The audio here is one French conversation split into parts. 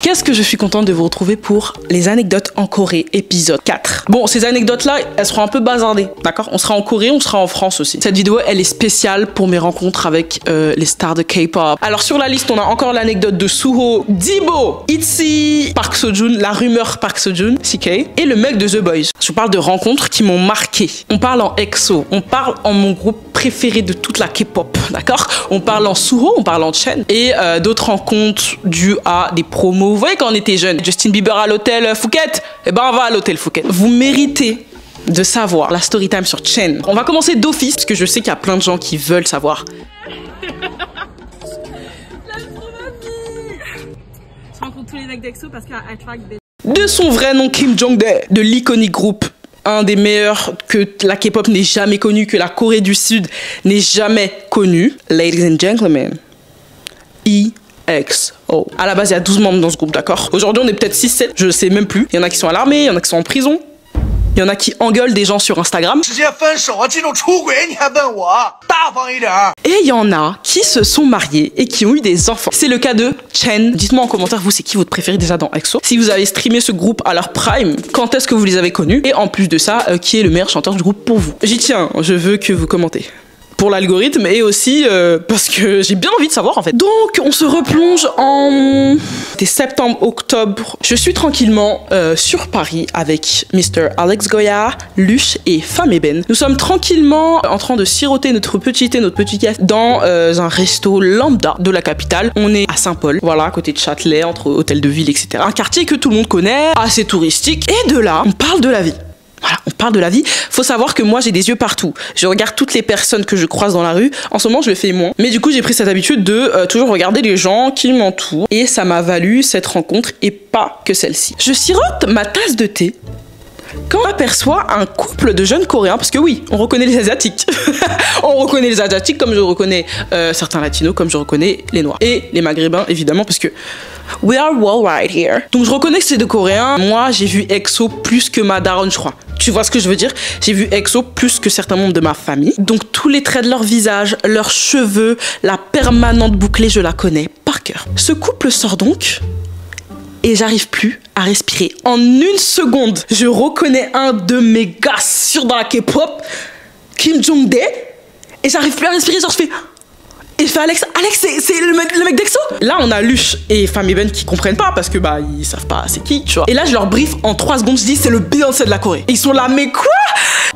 Qu'est-ce que je suis contente de vous retrouver pour les anecdotes en Corée, épisode 4. Bon, ces anecdotes-là, elles seront un peu bazardées, d'accord? On sera en Corée, on sera en France aussi. Cette vidéo, elle est spéciale pour mes rencontres avec les stars de K-pop. Alors sur la liste, on a encore l'anecdote de Suho, Dibo, Itzy, Park Seo-joon, la rumeur Park Seo-joon, CK, et le mec de The Boys. Je vous parle de rencontres qui m'ont marqué. On parle en EXO, on parle en mon groupe préféré de toute la K-pop, d'accord? On parle en Suho, on parle en Chen, et d'autres rencontres dues à des promos. Vous voyez quand on était jeune, Justin Bieber à l'hôtel Phuket, eh ben on va à l'hôtel Phuket. Vous méritez de savoir la story time sur Chen. On va commencer d'office, parce que je sais qu'il y a plein de gens qui veulent savoir. Je rencontre tous les mecs d'EXO parce qu'à track des... De son vrai nom, Kim Jong-dae, de l'iconic groupe, un des meilleurs que la K-pop n'ait jamais connu, que la Corée du Sud n'ait jamais connu. Ladies and gentlemen, EXO. À la base, il y a 12 membres dans ce groupe, d'accord? Aujourd'hui, on est peut-être 6-7, je sais même plus. Il y en a qui sont à l'armée, il y en a qui sont en prison. Il y en a qui engueulent des gens sur Instagram. Et il y en a qui se sont mariés et qui ont eu des enfants. C'est le cas de Chen. Dites-moi en commentaire, vous, c'est qui votre préféré déjà dans EXO? Si vous avez streamé ce groupe à leur prime, quand est-ce que vous les avez connus? Et en plus de ça, qui est le meilleur chanteur du groupe pour vous? J'y tiens, je veux que vous commentez. Pour l'algorithme et aussi parce que j'ai bien envie de savoir en fait. Donc on se replonge en septembre-octobre. Je suis tranquillement sur Paris avec Mr. Alex Goya, Lush et Femme Eben. Nous sommes tranquillement en train de siroter notre petit thé, notre petit café dans un resto lambda de la capitale. On est à Saint-Paul, voilà, à côté de Châtelet, entre hôtel de ville, etc. Un quartier que tout le monde connaît, assez touristique. Et de là, on parle de la vie. Voilà, on parle de la vie. Faut savoir que moi, j'ai des yeux partout. Je regarde toutes les personnes que je croise dans la rue. En ce moment, je le fais moins. Mais du coup, j'ai pris cette habitude de toujours regarder les gens qui m'entourent. Et ça m'a valu cette rencontre et pas que celle-ci. Je sirote ma tasse de thé quand on aperçoit un couple de jeunes Coréens, parce que oui, on reconnaît les Asiatiques. On reconnaît les Asiatiques comme je reconnais certains Latinos, comme je reconnais les Noirs. Et les Maghrébins, évidemment, parce que we are all right here. Donc je reconnais que c'est des Coréens. Moi, j'ai vu EXO plus que ma daronne, je crois. Tu vois ce que je veux dire? J'ai vu EXO plus que certains membres de ma famille. Donc tous les traits de leur visage, leurs cheveux, la permanente bouclée, je la connais par cœur. Ce couple sort donc et j'arrive plus à respirer. En une seconde, je reconnais un de mes gars sûrs dans la K-pop, Kim Jong-dae, et j'arrive plus à respirer. Genre je fais... Et je fais Alex, c'est le mec d'EXO? Là, on a Lush et Femme Eben qui comprennent pas parce que bah ils savent pas c'est qui, tu vois. Et là, je leur brief en 3 secondes, je dis c'est le Beyoncé de la Corée. Et ils sont là, mais quoi?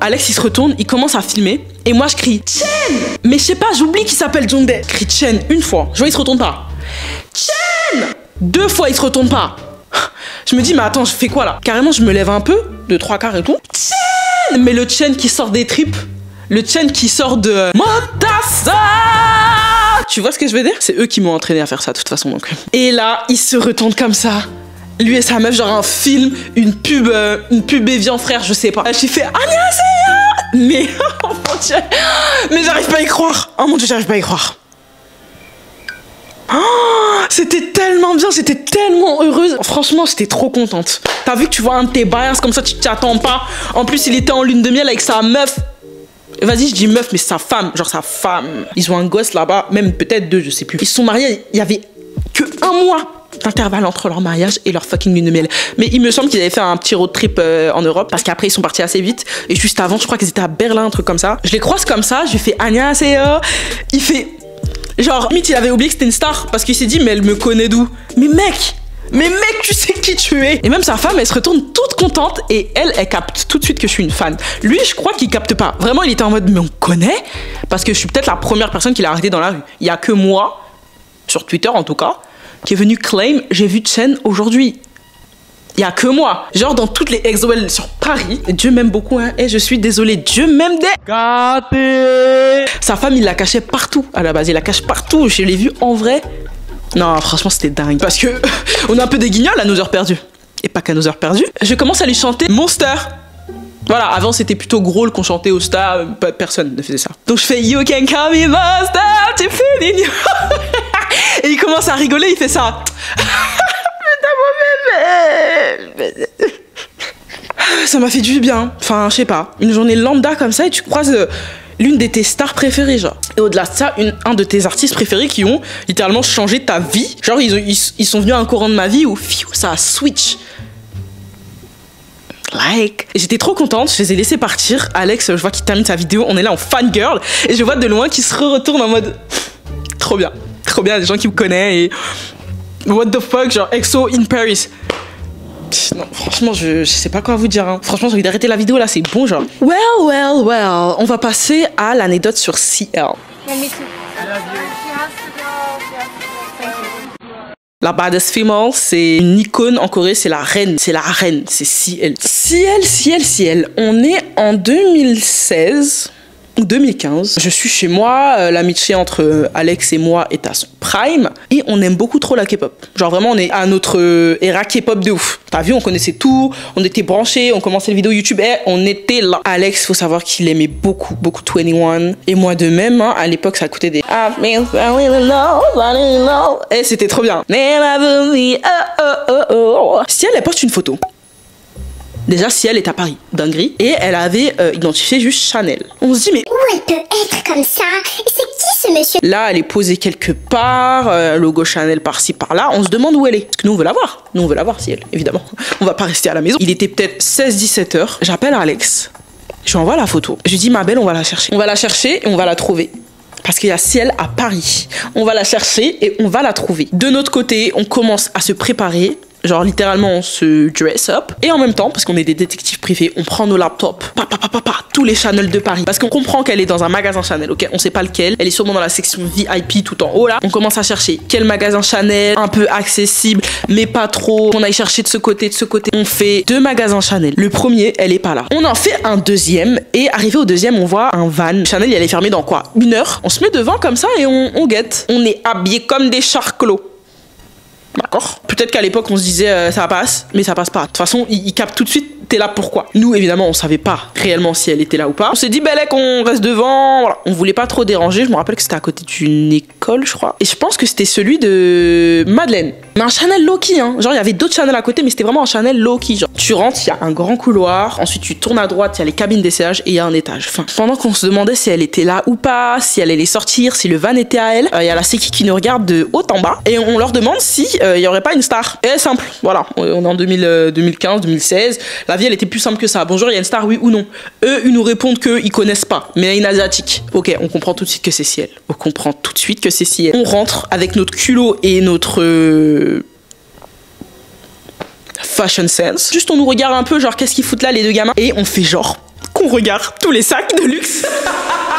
Alex, il se retourne, il commence à filmer et moi je crie Chen! Mais je sais pas, j'oublie qu'il s'appelle Jongdae. Je crie Chen une fois, je vois il se retourne pas. Chen! 2 fois, il se retourne pas. Je me dis mais attends, je fais quoi là? Carrément, je me lève un peu, de 3 quarts et tout. Chen! Mais le Chen qui sort des tripes, le Chen qui sort de Motasa! Tu vois ce que je veux dire? C'est eux qui m'ont entraîné à faire ça de toute façon donc. Et là, il se retourne comme ça. Lui et sa meuf, genre un film, une pub Evian frère, je sais pas. J'ai fait Annyeonghaseyo! Mais oh mon dieu, mais j'arrive pas à y croire. Oh mon dieu, j'arrive pas à y croire. Oh, c'était tellement bien, j'étais tellement heureuse. Franchement, j'étais trop contente. T'as vu que tu vois un de tes bias comme ça, tu t'y attends pas. En plus, il était en lune de miel avec sa meuf. Vas-y, je dis meuf, mais sa femme, genre sa femme. Ils ont un gosse là-bas, même peut-être 2, je sais plus. Ils se sont mariés, il y avait que 1 mois d'intervalle entre leur mariage et leur fucking lune de miel. Mais il me semble qu'ils avaient fait un petit road trip en Europe, parce qu'après ils sont partis assez vite. Et juste avant, je crois qu'ils étaient à Berlin, un truc comme ça. Je les croise comme ça, je lui fais Annyeonghaseyo. Il fait... Genre, limite, il avait oublié que c'était une star, parce qu'il s'est dit, mais elle me connaît d'où? Mais mec, tu sais qui tu es. Et même sa femme, elle se retourne toute contente et elle capte tout de suite que je suis une fan. Lui, je crois qu'il capte pas. Vraiment, il était en mode, mais on connaît? Parce que je suis peut-être la première personne qui l'a arrêté dans la rue. Il y a que moi, sur Twitter en tout cas, qui est venu claim, j'ai vu Chen aujourd'hui. Il y a que moi. Genre dans toutes les EXO-L sur Paris. Dieu m'aime beaucoup, hein. Et je suis désolée, Dieu m'aime des... Sa femme, il la cachait partout à la base. Il la cache partout. Je l'ai vu en vrai. Non, franchement, c'était dingue. Parce que on a un peu des guignols à nos heures perdues. Et pas qu'à nos heures perdues. Je commence à lui chanter Monster. Voilà, avant c'était plutôt Growl qu'on chantait au Star. Personne ne faisait ça. Donc je fais You can call me Monster, tu fais et il commence à rigoler, il fait ça. Ça m'a fait du bien. Enfin, je sais pas. Une journée lambda comme ça et tu croises l'une de tes stars préférées, genre. Et au-delà de ça, un de tes artistes préférés qui ont littéralement changé ta vie. Genre, ils sont venus à un courant de ma vie où ça a switch. Like. J'étais trop contente, je les ai laissés partir. Alex, je vois qu'il termine sa vidéo, on est là en fangirl. Et je vois de loin qu'il se retourne en mode trop bien, les gens qui me connaissent et what the fuck, genre EXO in Paris. Non, franchement, je sais pas quoi vous dire. Hein. Franchement, j'ai envie d'arrêter la vidéo là, c'est bon, genre. Well. On va passer à l'anecdote sur CL. La baddest female, c'est une icône en Corée, c'est la reine, c'est CL. CL. On est en 2016 ou 2015. Je suis chez moi, l'amitié entre Alex et moi est à son prime et on aime beaucoup trop la K-pop. Genre vraiment, on est à notre era K-pop de ouf. T'as vu, on connaissait tout, on était branchés, on commençait les vidéos YouTube et on était là. Alex, faut savoir qu'il aimait beaucoup 21 et moi de même. Hein, à l'époque, ça coûtait des et c'était trop bien. Si elle poste une photo. Déjà, si elle est à Paris, dinguerie, et elle avait identifié juste Chanel. On se dit, mais où elle peut être comme ça? C'est qui ce monsieur? Là, elle est posée quelque part, logo Chanel par-ci, par-là. On se demande où elle est. Parce que nous, on veut la voir. Nous, on veut la voir, si elle, évidemment. On va pas rester à la maison. Il était peut-être 16-17 heures. J'appelle Alex. Je lui envoie la photo. Je lui dis, ma belle, on va la chercher. On va la chercher et on va la trouver. Parce qu'il y a Ciel à Paris. On va la chercher et on va la trouver. De notre côté, on commence à se préparer. Genre littéralement on se dress up et en même temps parce qu'on est des détectives privés on prend nos laptops tous les Chanel de Paris parce qu'on comprend qu'elle est dans un magasin Chanel, ok, on sait pas lequel, elle est sûrement dans la section VIP tout en haut là. On commence à chercher quel magasin Chanel un peu accessible mais pas trop, on aille chercher de ce côté, on fait 2 magasins Chanel. Le premier elle est pas là, on en fait un deuxième et arrivé au deuxième on voit un van Chanel, elle est fermée dans quoi, 1 heure. On se met devant comme ça et on guette, on est habillés comme des charclos. D'accord. Peut-être qu'à l'époque on se disait ça passe, mais ça passe pas. De toute façon, il capte tout de suite, t'es là pourquoi. Nous évidemment on savait pas réellement si elle était là ou pas. On s'est dit belle qu'on reste devant, voilà. On voulait pas trop déranger, je me rappelle que c'était à côté d'une école je crois. Et je pense que c'était celui de Madeleine. Mais un Chanel low-key hein. Genre il y avait d'autres Chanel à côté mais c'était vraiment un Chanel low-key. Genre tu rentres, il y a un grand couloir, ensuite tu tournes à droite, il y a les cabines d'essayage et il y a un étage. Enfin, pendant qu'on se demandait si elle était là ou pas, si elle allait sortir, si le van était à elle, il y a la sécu qui nous regarde de haut en bas et on leur demande si il y aurait pas une star. Et simple, voilà, on est en 2015, 2016. La vie elle était plus simple que ça. Bonjour, il y a une star, oui ou non? Eux, ils nous répondent qu'ils connaissent pas, mais une asiatique. Ok, on comprend tout de suite que c'est Ciel. On comprend tout de suite que c'est Ciel. On rentre avec notre culot et notre fashion sense. Juste on nous regarde un peu, genre qu'est-ce qu'ils foutent là les deux gamins? Et on fait genre qu'on regarde tous les sacs de luxe.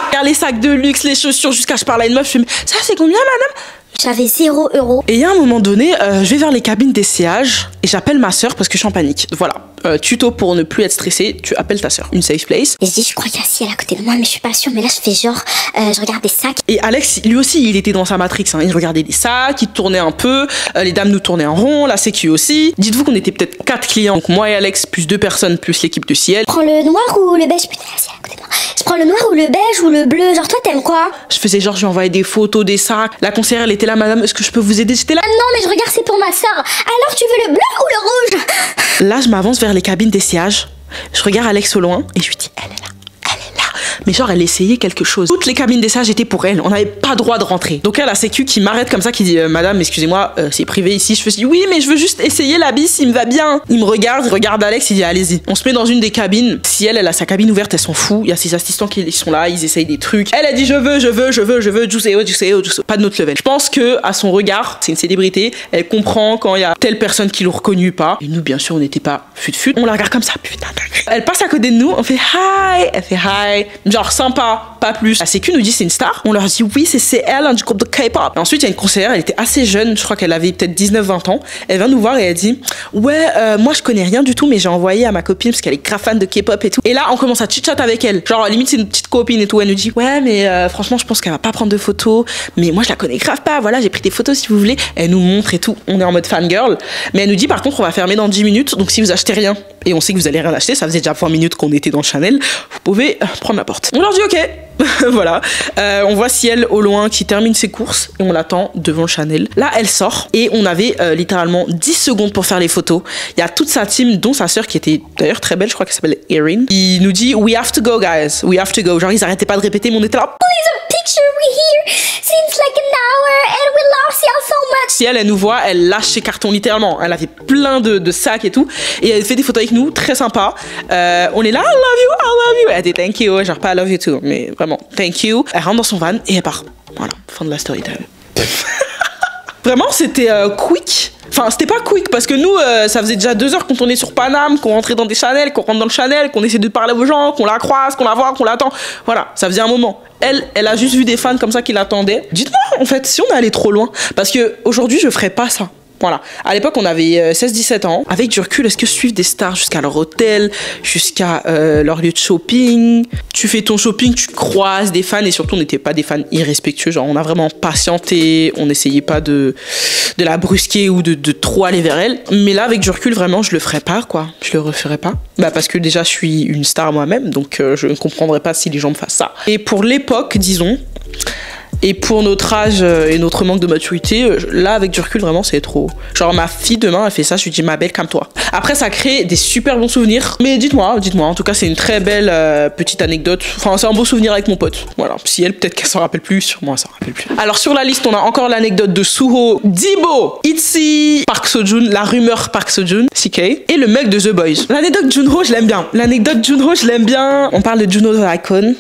Regarde les sacs de luxe, les chaussures, jusqu'à je parle à une meuf, je me dis ça c'est combien madame? J'avais 0 €. Et il y a un moment donné, je vais vers les cabines d'essayage et j'appelle ma soeur parce que je suis en panique. Voilà, tuto pour ne plus être stressé, tu appelles ta soeur, une safe place. Et je dis, je crois qu'il y a Ciel à côté de moi, mais je suis pas sûre. Mais là, je fais genre, je regarde des sacs. Et Alex, lui aussi, il était dans sa matrix. Hein. Il regardait des sacs, il tournait un peu, les dames nous tournaient en rond, la sécu aussi. Dites-vous qu'on était peut-être 4 clients, donc moi et Alex, plus 2 personnes, plus l'équipe de Ciel. Prends le noir ou le beige? Putain, Ciel à côté de moi. Je prends le noir ou le beige ou le bleu? Genre, toi, t'aimes quoi? Je faisais genre, je lui envoyais des photos, des sacs. La conseillère, elle était là, madame, est-ce que je peux vous aider? J'étais là. Ah non, mais je regarde, c'est pour ma soeur. Alors, tu veux le bleu ou le rouge? Là, je m'avance vers les cabines d'essayage. Je regarde Alex au loin et je lui dis, elle est là. Mais genre, elle essayait quelque chose. Toutes les cabines d'essayage étaient pour elle. On n'avait pas droit de rentrer. Donc, elle a la sécu qui m'arrête comme ça, qui dit madame, excusez-moi, c'est privé ici. Je me dis, oui, mais je veux juste essayer la bise, il me va bien. Il me regarde, il regarde Alex, il dit, allez-y. On se met dans une des cabines. Si elle a sa cabine ouverte, elle s'en fout. Il y a ses assistants qui sont là, ils essayent des trucs. Elle a dit, je veux, Juseo. Pas de notre level. Je pense que, à son regard, c'est une célébrité. Elle comprend quand il y a telle personne qui l'a reconnu pas. Et nous, bien sûr, on n'était pas fut. On la regarde comme ça, putain. Elle passe à côté de nous, on fait hi. Elle fait hi. Genre sympa, pas plus. La sécu nous dit c'est une star. On leur dit oui, c'est elle, du groupe de K-pop. Ensuite, il y a une conseillère, elle était assez jeune, je crois qu'elle avait peut-être 19-20 ans. Elle vient nous voir et elle dit ouais, moi je connais rien du tout, mais j'ai envoyé à ma copine parce qu'elle est grave fan de K-pop et tout. Et là, on commence à chit-chat avec elle. Genre, limite, c'est une petite copine et tout. Elle nous dit ouais, mais franchement, je pense qu'elle va pas prendre de photos. Mais moi, je la connais grave pas. Voilà, j'ai pris des photos si vous voulez. Elle nous montre et tout. On est en mode fangirl. Mais elle nous dit par contre, on va fermer dans 10 minutes. Donc si vous achetez rien et on sait que vous allez rien acheter, ça faisait déjà 20 minutes qu'on était dans le Chanel, vous pouvez prendre la porte. On leur dit ok. Voilà. On voit Ciel au loin qui termine ses courses et on l'attend devant le Chanel. Là, elle sort et on avait littéralement 10 secondes pour faire les photos. Il y a toute sa team, dont sa sœur qui était d'ailleurs très belle, je crois qu'elle s'appelle Erin. Il nous dit we have to go guys, we have to go. Genre ils arrêtaient pas de répéter, mais on était là. Please a picture, we here. Seems like an hour and we lost y'all so much. Ciel, elle nous voit, elle lâche ses cartons littéralement. Elle avait plein de sacs et tout. Et elle fait des photos avec nous, très sympa. On est là, I love you. Elle dit thank you, genre pas I love you too, mais vraiment thank you. Elle rentre dans son van et elle part. Voilà, fin de la story time. Vraiment, c'était quick. Enfin, c'était pas quick parce que nous, ça faisait déjà 2 heures qu'on tournait sur Paname, qu'on rentrait dans des Chanel, qu'on rentre dans le Chanel, qu'on essaie de parler aux gens, qu'on la croise, qu'on la voit, qu'on l'attend. Voilà, ça faisait un moment. Elle a juste vu des fans comme ça qui l'attendaient. Dites-moi, en fait, si on est allé trop loin. Parce que aujourd'hui, je ferais pas ça. Voilà. À l'époque, on avait 16-17 ans. Avec du recul, est-ce que suivre des stars jusqu'à leur hôtel, jusqu'à leur lieu de shopping? Tu fais ton shopping, tu croises des fans et surtout, on n'était pas des fans irrespectueux. Genre, on a vraiment patienté, on n'essayait pas de la brusquer ou de trop aller vers elle. Mais là, avec du recul, vraiment, je le ferais pas, quoi. Je le referais pas. Bah, parce que déjà, je suis une star moi-même, donc je ne comprendrais pas si les gens me fassent ça. Et pour l'époque, disons, et pour notre âge et notre manque de maturité, là, avec du recul, vraiment, c'est trop. Genre, ma fille, demain, elle fait ça, je lui dis, ma belle, calme-toi. Après, ça crée des super bons souvenirs. Mais dites-moi. En tout cas, c'est une très belle petite anecdote. Enfin, c'est un beau souvenir avec mon pote. Voilà. Si elle, peut-être qu'elle s'en rappelle plus. Sur moi, elle s'en rappelle plus. Alors, sur la liste, on a encore l'anecdote de Suho, Dibo, Itzy, Park Seo-joon, la rumeur Park Seo-joon, CK, et le mec de The Boys. L'anecdote Junho, je l'aime bien. On parle de Junho The Icon.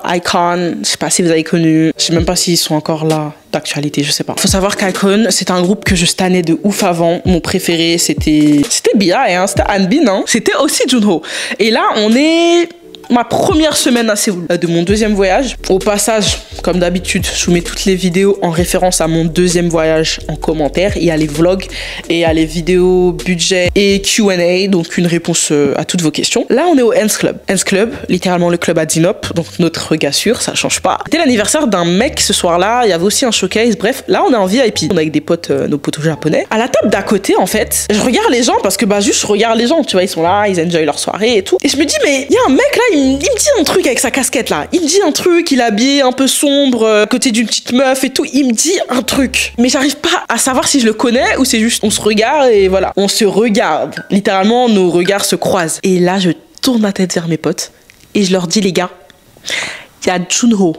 Je sais pas si vous avez connu. Je sais même pas s'ils sont encore là d'actualité, je sais pas. Faut savoir qu'Icon, c'est un groupe que je stannais de ouf avant. Mon préféré, c'était BI, hein, c'était Hanbin, hein. C'était aussi Junho. Et là, on est ma première semaine à Séoul de mon 2e voyage. Au passage, comme d'habitude, je vous mets toutes les vidéos en référence à mon 2e voyage en commentaire. Il y a les vlogs et il y a les vidéos budget et Q&A, donc une réponse à toutes vos questions. Là, on est au Hans Club. Hans Club, littéralement le club à Dinop, donc notre gars sûr, ça change pas. C'était l'anniversaire d'un mec ce soir-là, il y avait aussi un showcase, bref, là on est en VIP. On est avec des potes, nos potes japonais. À la table d'à côté, en fait, je regarde les gens parce que juste je regarde les gens, tu vois, ils sont là, ils enjoy leur soirée et tout. Et je me dis, mais il y a un mec là, il me dit un truc avec sa casquette là. Il me dit un truc, il est habillé un peu sombre, côté d'une petite meuf et tout. Il me dit un truc. Mais j'arrive pas à savoir si je le connais ou c'est juste on se regarde et voilà. On se regarde. Littéralement, nos regards se croisent. Et là, je tourne ma tête vers mes potes et je leur dis, les gars, il y a Junho.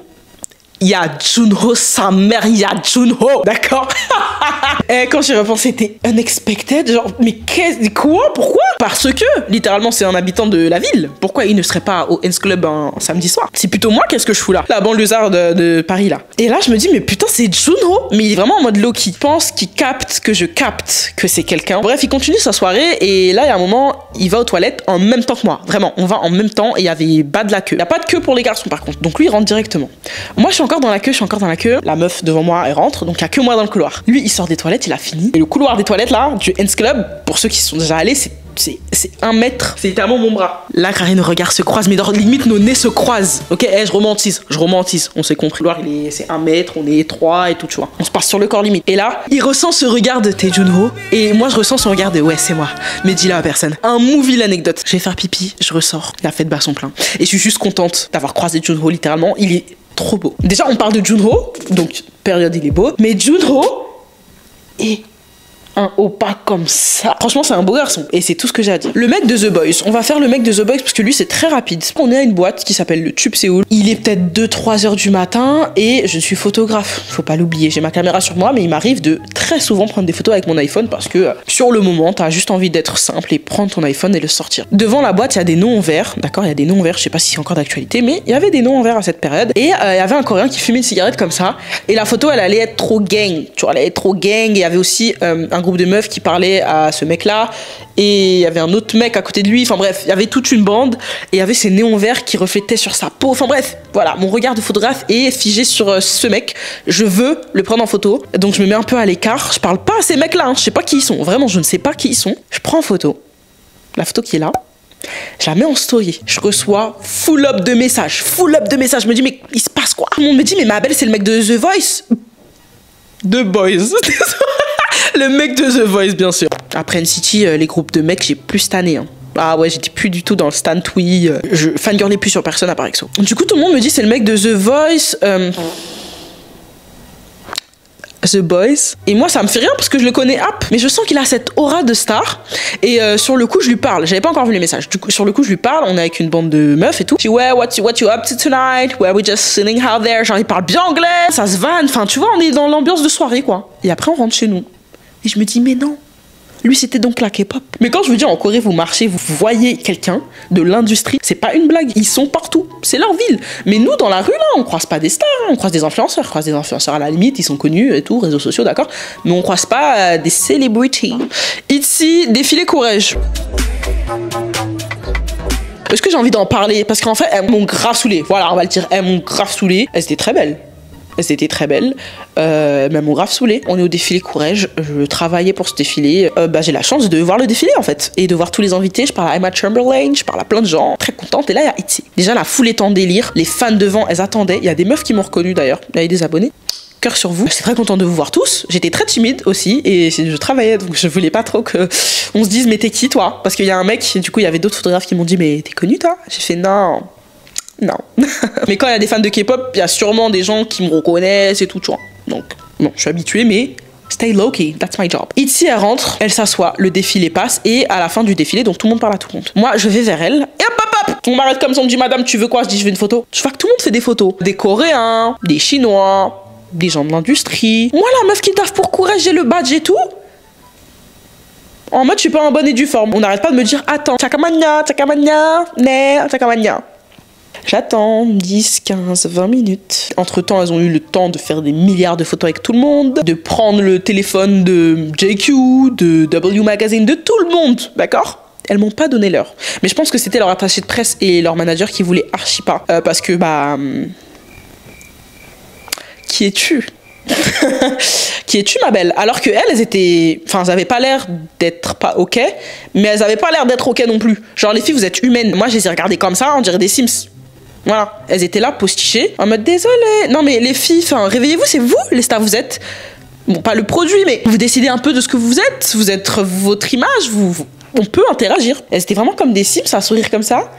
Il y a Junho, sa mère, il y a Junho. D'accord? Et quand j'y repense, c'était unexpected. Genre, mais quoi? Pourquoi? Parce que, littéralement, c'est un habitant de la ville. Pourquoi il ne serait pas au Hans Club un samedi soir? C'est plutôt moi, qu'est-ce que je fous là? La banlieusard de Paris, là. Et là, je me dis, mais putain, c'est Junho. Mais il est vraiment en mode low-key. Je pense qu'il capte que je capte que c'est quelqu'un. Bref, il continue sa soirée. Et là, il y a un moment, il va aux toilettes en même temps que moi. Vraiment, on va en même temps. Et il y avait bas de la queue. Il n'y a pas de queue pour les garçons, par contre. Donc lui, il rentre directement. Moi, je suis encore dans la queue. La meuf devant moi, elle rentre. Donc il n'y a que moi dans le couloir. Lui, il sort des toilettes, il a fini. Et le couloir des toilettes, là, du Hans Club, pour ceux qui sont déjà allés, c'est 1 mètre. C'est littéralement mon bras. Là, Karine, nos regards se croisent, mais limite, nos nez se croisent. Ok, je romantise. On s'est compris. Le couloir, c'est 1 mètre, on est 3 et tout, tu vois. On se passe sur le corps limite. Et là, il ressent ce regard de Tae Junho. Et moi, je ressens son regard de ouais, c'est moi. Mais dis-le à personne. Un movie, l'anecdote. Je vais faire pipi, je ressors. Il a fait de bas son plein. Et je suis juste contente d'avoir croisé Junho, littéralement. Il est trop beau. Déjà, on parle de Junho, donc période il est beau, mais Junho est un oppa comme ça. Franchement, c'est un beau garçon. Et c'est tout ce que j'ai à dire. Le mec de The Boys. On va faire le mec de The Boys parce que lui, c'est très rapide. On est à une boîte qui s'appelle le Tube Séoul. Il est peut-être 2-3 heures du matin et je suis photographe. Faut pas l'oublier. J'ai ma caméra sur moi, mais il m'arrive de très souvent prendre des photos avec mon iPhone parce que sur le moment, t'as juste envie d'être simple et prendre ton iPhone et le sortir. Devant la boîte, il y a des noms en vert. D'accord, il y a des noms en vert. Je sais pas si c'est encore d'actualité, mais il y avait des noms en vert à cette période. Et il y avait un Coréen qui fumait une cigarette comme ça. Et la photo, elle allait être trop gang. Tu vois, elle allait être trop gang. Et il y avait aussi un groupe de meufs qui parlait à ce mec-là. Et il y avait un autre mec à côté de lui. Enfin bref, il y avait toute une bande. Et il y avait ces néons verts qui reflétaient sur sa peau. Enfin bref, voilà. Mon regard de photographe est figé sur ce mec. Je veux le prendre en photo. Donc je me mets un peu à l'écart. Je parle pas à ces mecs-là. Hein. Je sais pas qui ils sont. Vraiment, je ne sais pas qui ils sont. Je prends en photo. La photo qui est là. Je la mets en story. Je reçois full up de messages. Je me dis, mais il se passe quoi? Tout le monde me dit, mais ma belle, c'est le mec de The Voice. The Boys. Le mec de The Voice, bien sûr. Après NCT, les groupes de mecs, j'ai plus tanné. Hein. Ah ouais, j'étais plus du tout dans le stan oui. Je fangirlais plus sur personne à part EXO. Du coup, tout le monde me dit c'est le mec de The Voice. The Boys. Et moi, ça me fait rien parce que je le connais app. Mais je sens qu'il a cette aura de star. Et sur le coup, je lui parle. J'avais pas encore vu les messages. Du coup, sur le coup, je lui parle. On est avec une bande de meufs et tout. Je dis, ouais, what you up to tonight? Where we just sitting out there? Genre, il parle bien anglais. Ça se vanne. Enfin, tu vois, on est dans l'ambiance de soirée, quoi. Et après, on rentre chez nous. Et je me dis, mais non. Lui, c'était donc la K-pop. Mais quand je vous dis en Corée, vous marchez, vous voyez quelqu'un de l'industrie, c'est pas une blague. Ils sont partout. C'est leur ville. Mais nous, dans la rue, là, on croise pas des stars. Hein. On croise des influenceurs. On croise des influenceurs à la limite, ils sont connus et tout, réseaux sociaux, d'accord. Mais on croise pas des celebrities. Ici, défilé Courrèges. Est-ce que j'ai envie d'en parler? Parce qu'en fait, elles m'ont grave saoulée. Voilà, on va le dire. Elles m'ont grave saoulée. Elles étaient très belles. Elles étaient très belles, mais elles m'ont grave saoulée. On est au défilé Courrèges, je travaillais pour ce défilé. J'ai la chance de voir le défilé en fait, et de voir tous les invités. Je parle à Emma Chamberlain, je parle à plein de gens, très contente. Et là, il y a ITZY. Déjà, la foule est en délire, les fans devant, elles attendaient. Il y a des meufs qui m'ont reconnu d'ailleurs, il y avait des abonnés. Cœur sur vous. J'étais très contente de vous voir tous. J'étais très timide aussi, et je travaillais, donc je voulais pas trop que on se dise, mais t'es qui toi? Parce qu'il y a un mec, du coup, il y avait d'autres photographes qui m'ont dit, mais t'es connu toi? J'ai fait non. Non. Mais quand il y a des fans de K-pop, il y a sûrement des gens qui me reconnaissent et tout, tu vois. Donc, bon, je suis habituée, mais stay low-key, that's my job. ITZY, elle rentre, elle s'assoit, le défilé passe, et à la fin du défilé, donc tout le monde parle à tout le monde. Moi, je vais vers elle, et hop, on m'arrête comme ça, on me dit, madame, tu veux quoi? Je dis, je veux une photo. Je vois que tout le monde fait des photos. Des Coréens, des Chinois, des gens de l'industrie. Moi, la meuf qui taffe pour Courrèges, j'ai le badge et tout. En mode, je suis pas en bonne et due forme. On n'arrête pas de me dire, attends, tchakamania, né, tchakamania. J'attends 10, 15, 20 minutes. Entre-temps, elles ont eu le temps de faire des milliards de photos avec tout le monde, de prendre le téléphone de JQ, de W Magazine, de tout le monde, d'accord? Elles m'ont pas donné l'heure. Mais je pense que c'était leur attaché de presse et leur manager qui voulaient archi pas. Parce que, qui es-tu? Qui es-tu, ma belle? Alors que elles étaient, enfin, elles avaient pas l'air d'être pas ok, mais elles avaient pas l'air d'être ok non plus. Genre, les filles, vous êtes humaines. Moi, je les ai regardées comme ça, on dirait des Sims. Voilà, elles étaient là postichées en mode désolé. Non mais les filles, enfin réveillez-vous, c'est vous les stars, vous êtes bon pas le produit mais vous décidez un peu de ce que vous êtes votre image, on peut interagir. Elles étaient vraiment comme des Sims à sourire comme ça.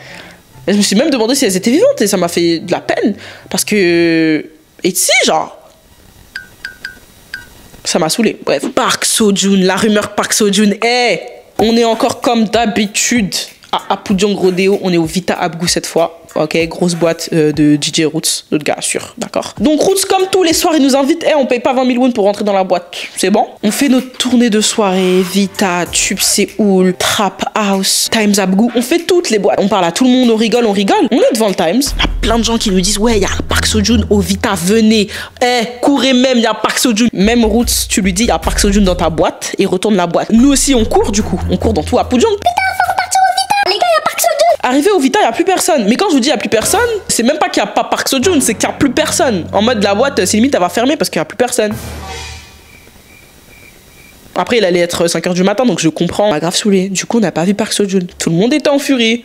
Et je me suis même demandé si elles étaient vivantes et ça m'a fait de la peine parce que et si genre ça m'a saoulé. Bref, Park Seo-joon, la rumeur Park Seo-joon, on est encore comme d'habitude à Apgujeong Rodeo, on est au Vita Abgu cette fois. Ok, grosse boîte de DJ Roots, notre gars sûr, d'accord. Donc Roots, comme tous les soirs, ils nous invitent. On paye pas 20 000 won pour rentrer dans la boîte, c'est bon. On fait notre tournée de soirée, Vita, Tube Séoul, Trap House, Times Abgu. On fait toutes les boîtes. On parle à tout le monde, on rigole. On est devant le Times. Il y a plein de gens qui nous disent, ouais, il y a Park Seo-joon au Vita, venez. Courez même, il y a Park Seo-joon. Même Roots, tu lui dis, il y a Park Seo-joon dans ta boîte et retourne la boîte. Nous aussi, on court du coup. On court dans tout Apgujeong. Arrivé au Vita, il n'y a plus personne. Mais quand je vous dis il n'y a plus personne, c'est même pas qu'il n'y a pas Park Seo-joon, c'est qu'il n'y a plus personne. En mode la boîte, c'est limite, elle va fermer parce qu'il n'y a plus personne. Après, il allait être 5h du matin, donc je comprends. Pas grave saoulé. Du coup, on n'a pas vu Park Seo-joon. Tout le monde était en furie.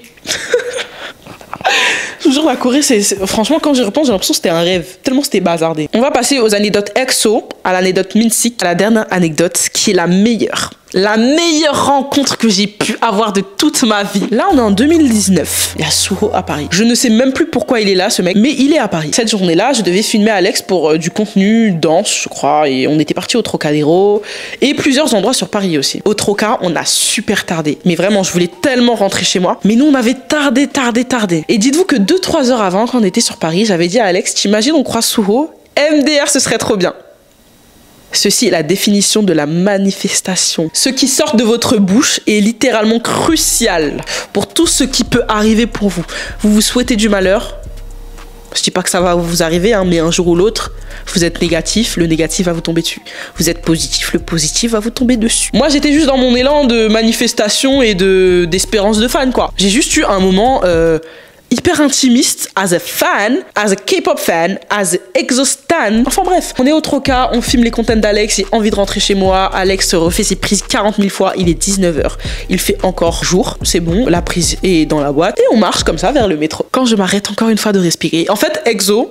Toujours la Corée, franchement, quand j'y repense, j'ai l'impression que c'était un rêve. Tellement c'était bazardé. On va passer aux anecdotes EXO, à l'anecdote Minsik, à la dernière anecdote, qui est la meilleure. La meilleure rencontre que j'ai pu avoir de toute ma vie. Là, on est en 2019. Il y a Suho à Paris. Je ne sais même plus pourquoi il est là, ce mec, mais il est à Paris. Cette journée-là, je devais filmer Alex pour du contenu danse, je crois, et on était parti au Trocadéro et plusieurs endroits sur Paris aussi. Au Troca, on a super tardé. Mais vraiment, je voulais tellement rentrer chez moi. Mais nous, on avait tardé. Et dites-vous que 2-3 heures avant, quand on était sur Paris, j'avais dit à Alex, t'imagines, on croise Suho, MDR, ce serait trop bien. Ceci est la définition de la manifestation. Ce qui sort de votre bouche est littéralement crucial pour tout ce qui peut arriver pour vous. Vous vous souhaitez du malheur. Je dis pas que ça va vous arriver, hein, mais un jour ou l'autre, vous êtes négatif, le négatif va vous tomber dessus. Vous êtes positif, le positif va vous tomber dessus. Moi, j'étais juste dans mon élan de manifestation et d'espérance de fan, quoi. J'ai juste eu un moment... hyper intimiste, as a fan, as a K-pop fan, as a EXO stan. Enfin bref, on est au Troca, on filme les contents d'Alex, j'ai envie de rentrer chez moi. Alex refait ses prises 40 000 fois, il est 19h. Il fait encore jour, c'est bon, la prise est dans la boîte et on marche comme ça vers le métro. Quand je m'arrête encore une fois de respirer, en fait, EXO,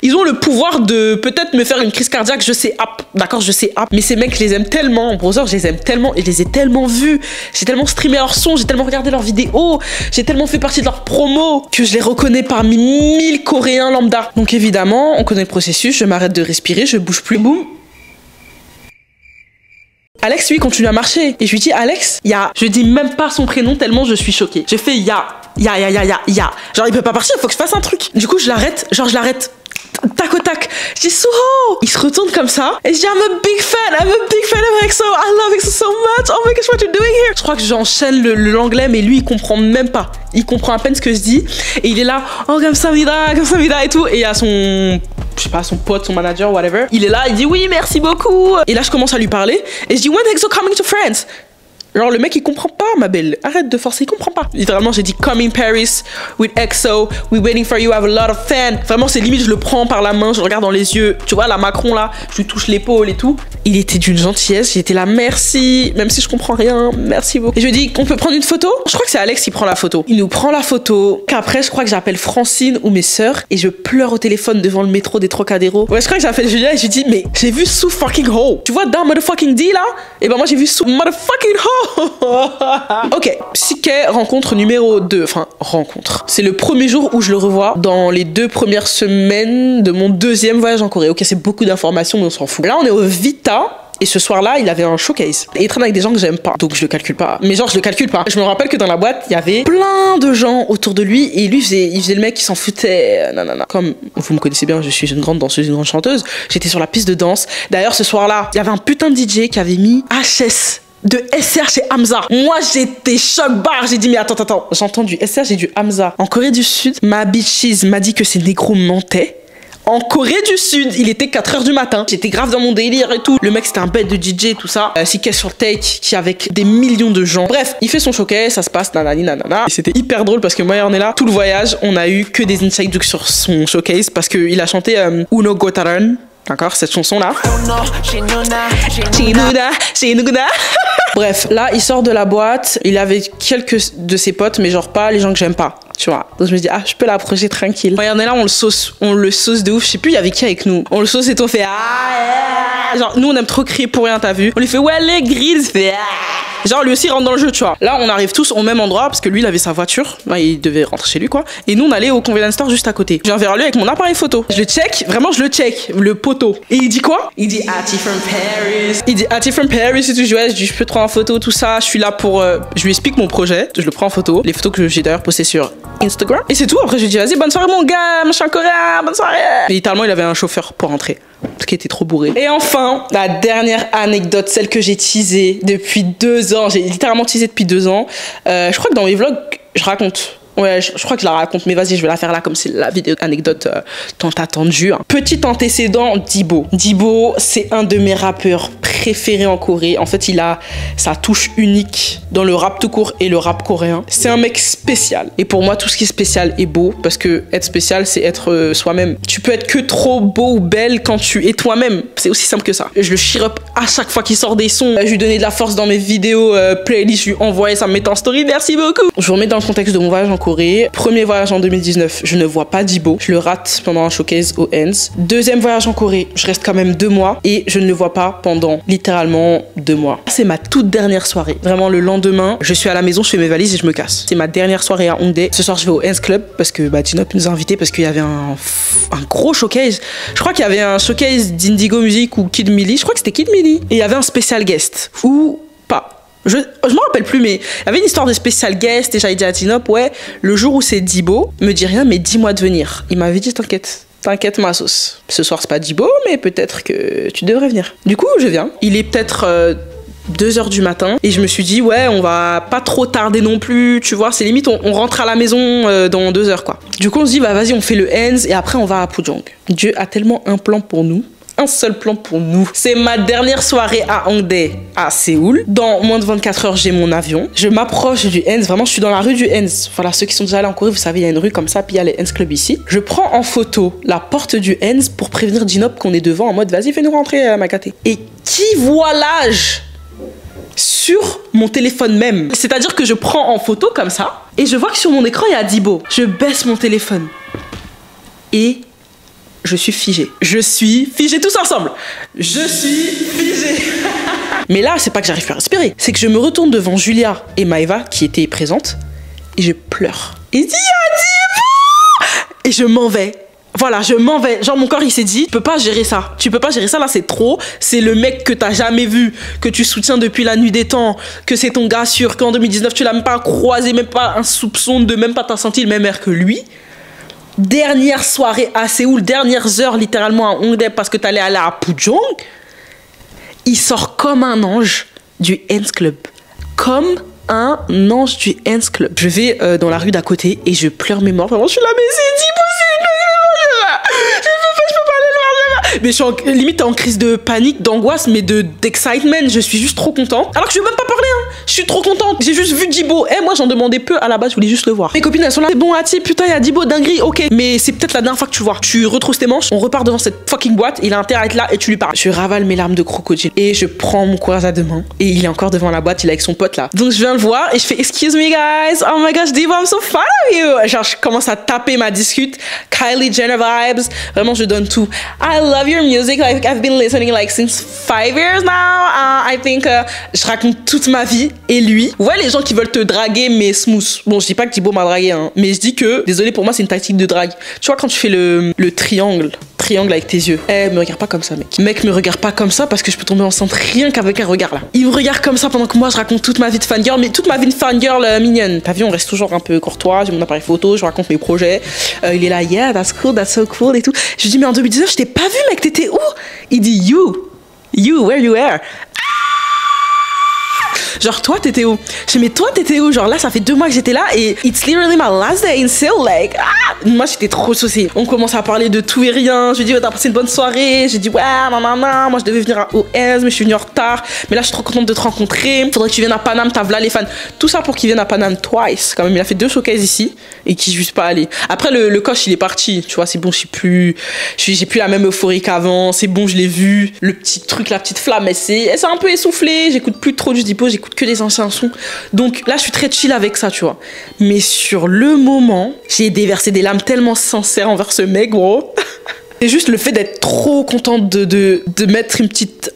ils ont le pouvoir de peut-être me faire une crise cardiaque, je sais, d'accord, je sais, mais ces mecs, je les aime tellement, en browser, je les aime tellement et je les ai tellement vus, j'ai tellement streamé leur son, j'ai tellement regardé leurs vidéos, j'ai tellement fait partie de leur promo que je les reconnais parmi 1000 Coréens lambda. Donc évidemment, on connaît le processus, je m'arrête de respirer, je bouge plus, boum. Alex, lui, continue à marcher. Et je lui dis, Alex, je dis même pas son prénom tellement je suis choquée. J'ai fait ya. Genre, il peut pas partir, il faut que je fasse un truc. Du coup, je l'arrête tac au tac. Je dis Suho. Il se retourne comme ça et je dis I'm a big fan of EXO. I love EXO so much. Oh my gosh, what you doing here? Je crois que j'enchaîne l'anglais, mais lui il comprend même pas. Il comprend à peine ce que je dis et il est là, oh comme ça vida et tout. Et il y a son pote, son manager, whatever. Il est là, il dit oui, merci beaucoup. Et là je commence à lui parler et je dis when EXO coming to France? Genre le mec il comprend pas, ma belle, arrête de forcer, il comprend pas. Littéralement j'ai dit come in Paris with EXO, we waiting for you, I have a lot of fans. Vraiment c'est limite je le prends par la main, je le regarde dans les yeux, tu vois la Macron là, je lui touche l'épaule et tout. Il était d'une gentillesse, j'étais là merci, même si je comprends rien, merci beaucoup. Et je lui dis qu'on peut prendre une photo. Je crois que c'est Alex qui prend la photo. Il nous prend la photo, qu'après je crois que j'appelle Francine ou mes sœurs et je pleure au téléphone devant le métro des Trocadéro. Ouais je crois que j'appelle Julia et je lui dis mais j'ai vu Sue fucking Ho. Tu vois dans motherfucking D là? Et ben moi j'ai vu Sue motherfucking Ho. Ok, Siké, rencontre numéro 2. Enfin, rencontre. C'est le premier jour où je le revois dans les 2 premières semaines de mon 2e voyage en Corée. Ok, c'est beaucoup d'informations, mais on s'en fout. Là, on est au Vita. Et ce soir-là, il avait un showcase. Et il traîne avec des gens que j'aime pas. Donc je le calcule pas. Mais genre, je le calcule pas. Je me rappelle que dans la boîte, il y avait plein de gens autour de lui. Et lui, il faisait le mec qui s'en foutait. Nanana. Comme vous me connaissez bien, je suis une grande danseuse, une grande chanteuse. J'étais sur la piste de danse. D'ailleurs, ce soir-là, il y avait un putain de DJ qui avait mis HS de SR chez Hamza. Moi, j'étais choc barre. J'ai dit, mais attends. J'entends du SR, j'ai du Hamza. En Corée du Sud, ma bitches m'a dit que ces négros mentaient. En Corée du Sud, il était 4h du matin. J'étais grave dans mon délire et tout. Le mec, c'était un bête de DJ et tout ça. Siké sur Take, qui est avec des millions de gens. Bref, il fait son showcase, ça se passe, nanani, nanana. Et c'était hyper drôle parce que moi, on est là. Tout le voyage, on a eu que des inside jokes sur son showcase parce qu'il a chanté Uno Gotaran. D'accord, cette chanson-là. Bref, là, il sort de la boîte. Il avait quelques de ses potes, mais genre pas les gens que j'aime pas. Tu vois. Donc je me dis, je peux l'approcher tranquille. Regardez là, on le sauce de ouf. Je sais plus, il y avait qui avec nous. On le sauce et on fait genre, nous, on aime trop crier pour rien, t'as vu. On lui fait, ouais, les grilles, fait genre, lui aussi rentre dans le jeu, tu vois. Là, on arrive tous au même endroit parce que lui, il avait sa voiture. Là, il devait rentrer chez lui, quoi. Et nous, on allait au convenience store juste à côté. Je viens vers lui avec mon appareil photo. Je le check, vraiment, le poteau. Et il dit quoi? Il dit, Ati from Paris. Il dit, Ati from Paris et tout. Je dis, je peux te prendre en photo, tout ça. Je suis là pour. Je lui explique mon projet. Je le prends en photo. Les photos que j'ai d'ailleurs postées sur Instagram. Et c'est tout. Après, je lui dis, vas-y, bonne soirée, mon gars, machin coréen, bonne soirée. Et littéralement, il avait un chauffeur pour rentrer. Parce qu'il était trop bourré. Et enfin, la dernière anecdote, celle que j'ai teasée depuis 2 ans. J'ai littéralement teasé depuis 2 ans. Je crois que dans mes vlogs, je raconte. Ouais, je crois que je la raconte, mais vas-y, je vais la faire là, comme c'est la vidéo anecdote tant attendue. Petit antécédent, Dibo. Dibo, c'est un de mes rappeurs préférés en Corée. En fait, il a sa touche unique dans le rap tout court et le rap coréen. C'est un mec spécial. Et pour moi, tout ce qui est spécial est beau, parce que être spécial, c'est être soi-même. Tu peux être que trop beau ou belle quand tu es toi-même. C'est aussi simple que ça. Je le cheer up à chaque fois qu'il sort des sons. Je lui donnais de la force dans mes vidéos playlist, je lui envoyais, ça me mettait en story. Merci beaucoup. Je vous remets dans le contexte de mon voyage en Corée. Premier voyage en 2019, je ne vois pas Dibo. Je le rate pendant un showcase au Ends. Deuxième voyage en Corée, je reste quand même 2 mois et je ne le vois pas pendant littéralement 2 mois. C'est ma toute dernière soirée. Vraiment, le lendemain, je suis à la maison, je fais mes valises et je me casse. C'est ma dernière soirée à Hongdae. Ce soir, je vais au Ends Club parce que Jinop nous a invités parce qu'il y avait un gros showcase. Je crois qu'il y avait un showcase d'Indigo Music ou Kid Millie. Je crois que c'était Kid Millie. Et il y avait un spécial guest. Ou pas. Je m'en rappelle plus, mais il y avait une histoire de spécial guest et j'avais dit à Jinop, ouais, le jour où c'est Dibo, me dis rien, mais dis-moi de venir. Il m'avait dit, t'inquiète ma sauce. Ce soir, c'est pas Dibo, mais peut-être que tu devrais venir. Du coup, je viens. Il est peut-être 2h du matin et je me suis dit, ouais, on va pas trop tarder non plus, tu vois, c'est limite, on rentre à la maison dans 2 heures, quoi. Du coup, on se dit, bah vas-y, on fait le Ends et après, on va à Pujong. Dieu a tellement un plan pour nous. un seul plan pour nous. C'est ma dernière soirée à Hongdae, à Séoul. Dans moins de 24 heures, j'ai mon avion. Je m'approche du Ens. Vraiment, je suis dans la rue du Ens. Voilà, ceux qui sont déjà allés en Corée, vous savez, il y a une rue comme ça, puis il y a les Ens Club ici. Je prends en photo la porte du Ens pour prévenir Jinop qu'on est devant en mode vas-y, fais-nous rentrer, Makate. Et qui voit l'âge sur mon téléphone même. C'est-à-dire que je prends en photo comme ça et je vois que sur mon écran, il y a Dibo. Je baisse mon téléphone et je suis figée. Je suis figée tous ensemble. Je suis figée. Mais là, c'est pas que j'arrive plus à respirer. C'est que je me retourne devant Julia et Maëva qui étaient présentes et je pleure. Et je dis Dibo. Et je m'en vais. Voilà, je m'en vais. Genre, mon corps, il s'est dit, tu peux pas gérer ça. Tu peux pas gérer ça, là, c'est trop. C'est le mec que t'as jamais vu, que tu soutiens depuis la nuit des temps, que c'est ton gars sûr, qu'en 2019, tu l'as même pas croisé, même pas un soupçon de même pas t'as senti le même air que lui. Dernière soirée à Séoul, dernières heures littéralement à Hongdae parce que t'allais aller à Pujong. Il sort comme un ange du Ens Club. Comme un ange du Ens Club. Je vais dans la rue d'à côté et je pleure mes morts. Vraiment, je suis là, mais c'est impossible. Je peux pas aller loin. Mais je suis limite en crise de panique, d'angoisse, mais d'excitement. Je suis juste trop contente. Alors que je veux même pas parler, hein. Je suis trop contente. J'ai juste vu Dibo. Moi, j'en demandais peu à la base, je voulais juste le voir. Mes copines, elles sont là. C'est bon, Ati, putain, il y a Dibo, dinguerie, ok. Mais c'est peut-être la dernière fois que tu vois. Tu retrousses tes manches, on repart devant cette fucking boîte. Il a intérêt à être là et tu lui parles. Je ravale mes larmes de crocodile et je prends mon courage à deux mains. Et il est encore devant la boîte, il est avec son pote là. Donc je viens le voir et je fais excuse me guys. Oh my gosh, Dibo, I'm so fan of you. Genre, je commence à taper ma discute. Kylie Jenner vibes. Vraiment, je donne tout. I love your music. Like, I've been listening like since 5 years now. I think je raconte toute ma vie et lui. Ouais, les gens qui veulent te draguer mais smooth. Bon, je dis pas que Dibo m'a dragué, hein, mais je dis que désolé pour moi, c'est une tactique de drague. Tu vois quand tu fais le triangle avec tes yeux. Me regarde pas comme ça, mec. Mec, me regarde pas comme ça parce que je peux tomber enceinte rien qu'avec un regard là. Il me regarde comme ça pendant que moi je raconte toute ma vie de fangirl, mais toute ma vie de fangirl mignonne. T'as vu, on reste toujours un peu courtois. J'ai mon appareil photo, je raconte mes projets. Il est là, yeah, that's cool, that's so cool et tout. Je lui dis mais en 2019, je t'ai pas vu, mec, t'étais où? Il dit you, where you were? Genre toi t'étais où? Je dis mais toi t'étais où? Genre là ça fait 2 mois que j'étais là et it's literally my last day in Seoul, like moi j'étais trop saucée. On commence à parler de tout et rien. Je lui dis ouais, t'as passé une bonne soirée? J'ai dit ouais nanana, moi je devais venir à OS mais je suis venue en retard, mais là je suis trop contente de te rencontrer, faudrait que tu viennes à Paname, t'as v'là les fans, tout ça pour qu'il vienne à Paname twice quand même. Il a fait 2 showcases ici et qu'il juste pas allé. Après le coach il est parti, tu vois, c'est bon, j'ai plus la même euphorie qu'avant, c'est bon, je l'ai vu, le petit truc, la petite flamme elle s'est un peu essoufflée, j'écoute plus trop du Dipo, j'écoute que les anciens sons. Donc là, je suis très chill avec ça, tu vois. Mais sur le moment, j'ai déversé des larmes tellement sincères envers ce mec, gros. C'est juste le fait d'être trop contente de mettre une petite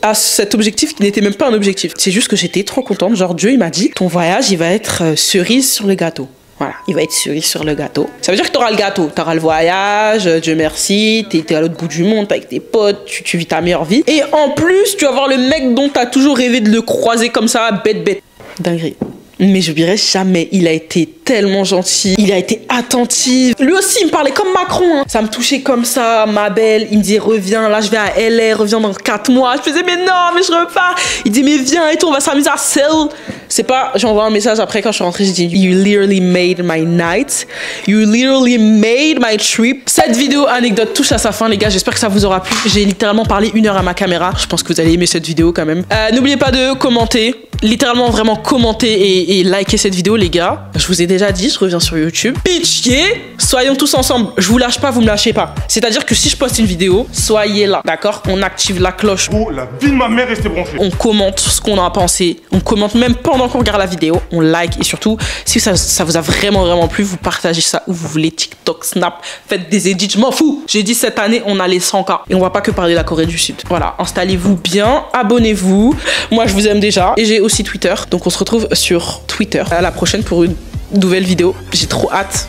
à cet objectif qui n'était même pas un objectif. C'est juste que j'étais trop contente. Genre, Dieu, il m'a dit, ton voyage, il va être cerise sur le gâteau. Voilà, il va être cerise sur le gâteau. Ça veut dire que t'auras le gâteau, t'auras le voyage, Dieu merci, t'es à l'autre bout du monde, t'es avec tes potes, tu vis ta meilleure vie. Et en plus, tu vas voir le mec dont t'as toujours rêvé de le croiser comme ça, bête. Dinguerie. Mais je dirais jamais, il a été tellement gentil, il a été attentif. Lui aussi, il me parlait comme Macron, hein. Ça me touchait comme ça, ma belle. Il me dit, reviens, là je vais à LA, reviens dans 4 mois. Je faisais, mais non, mais je repars. Il dit, mais viens et tout, on va s'amuser à Seoul. C'est pas, j'ai envoyé un message après quand je suis rentrée, j'ai dit, you literally made my night. You literally made my trip. Cette vidéo anecdote touche à sa fin, les gars. J'espère que ça vous aura plu. J'ai littéralement parlé 1 heure à ma caméra. Je pense que vous allez aimer cette vidéo quand même. N'oubliez pas de commenter. Littéralement vraiment commenter et liker cette vidéo, les gars. Je vous ai déjà dit, je reviens sur YouTube. Pitié, soyons tous ensemble. Je vous lâche pas, vous me lâchez pas. C'est-à-dire que si je poste une vidéo, soyez là, d'accord? On active la cloche. Oh, la vie de ma mère restée branchée. On commente ce qu'on en a pensé. On commente même pendant qu'on regarde la vidéo. On like et surtout, si ça vous a vraiment plu, vous partagez ça où vous voulez. TikTok, Snap, faites des edits. Je m'en fous. J'ai dit cette année, on a les 100K. Et on va pas que parler de la Corée du Sud. Voilà, installez-vous bien, abonnez-vous. Moi, je vous aime déjà. Et j'ai aussi Twitter. Donc on se retrouve sur Twitter à la prochaine pour une nouvelle vidéo. J'ai trop hâte.